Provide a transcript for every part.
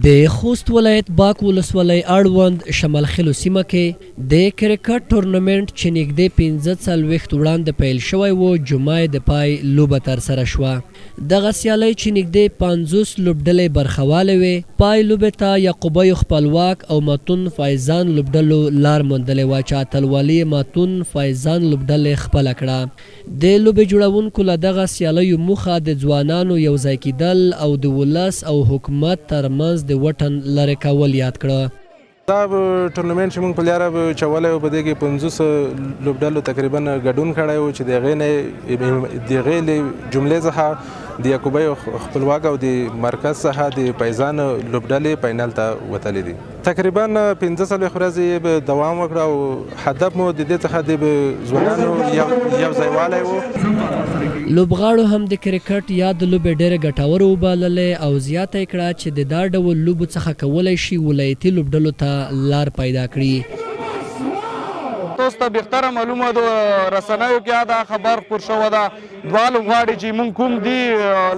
د خوست ولایت باک ولسوالۍ اړوند شمال خېلو سیمه کې د کرکټ ټورنمېنټ چې نېږدې 45 وړاندې پیل شوی و جمعه د پای لوبه ترسره شوه. دغه سیالۍ چې نېږدې 50 لوبډلې برخوالې وې، پای لوبې ته يعقوبیو خپلواک او متون فيضان لوبډلو لار موندلې وه چې اتلولي متون فيضان لوبډلې خپله کړه. د لوبې جوړونکو له دغه سیالیو موخه د ځوانانو یوځای کیدل او د ولس او حکومت ترمنځ د وطن لرې کول یاد کړه. دا ټورنمېنټ چې موږ په لیاره چولی و په دې کې 50 لوبډلو تقریبا ګډون کړی و چې د هغې له جملې څخه د يعقوبیو خپلواک او د مرکز څخه د فيضان لوبډلې فاینل ته وتلې دي. تقریبا 15 ورځې به دوام وکړه او هدف مو د دې څخه د ځوانانو یو ځایوالی و. لوبغاړو هم د کرکټ یا د لوبې ډېرې ګټورې وبللې او زیاته یې کړه چې د دا ډول لوبو څخه کولی شي ولایتي لوبډلو ته لار پیدا کړي. تاسو ته بهتره معلومه ده رسنیو کې دا خبر خپور شوی ده دوه لوبغاړي چې موږ کوم دي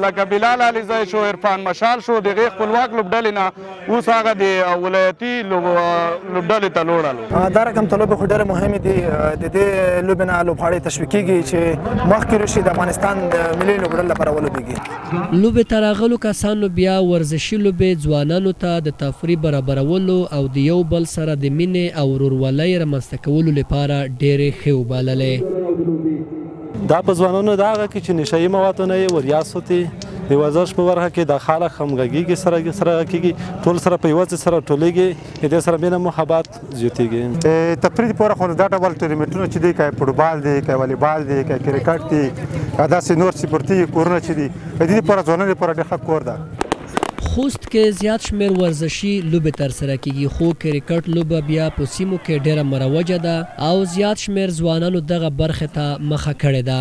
لکه بلال علیزی شو، عرفان مشال شو، د هغې خپلواک لوبډلې نه اوس هغه د ولایتي لوبډلې ته لوړلو. دا رقم ته لوبې خو ډېرې مهمې دي. د دې لوبې نه لوبغاړي تشویق کېږي چې مخکې راشي د افغانستان د ملي لوبډلې لپاره ولوبېږي. لوبې ته راغلو کسانو بیا ورزشي لوبې ځوانانو ته د تفریح برابرولو او د یو بل سره د مینې او ورورولۍ رامنځته کولو لپاره ډېرې ښې وبللې. دا په ځوانانو د هغه کې چې نشهیي موادونه یې وریاستي د ورزش په برخه کې د خلک همغږي سره کېږي، ټول سره په یوه ځای سره ټولېږي، د دې سره مینه محبت زیاتېږي. تفریح پوره خو دا ډول ټورنمېنټونه چې دي، که فوټبال دی، که والیبال دی، که کرکټ دی، داسې نور سپورتي کورونه چې دي، د دې لپاره ځوانانو لپاره ډېر ښه کور ده. خوست کې زیات شمیر ورزشي لوبې ترسره کیږي، خو کرکټ لوبه بیا په سیمو کې ډیره مروجه ده او زیات شمیر ځوانانو دغه برخه ته مخه کړې ده.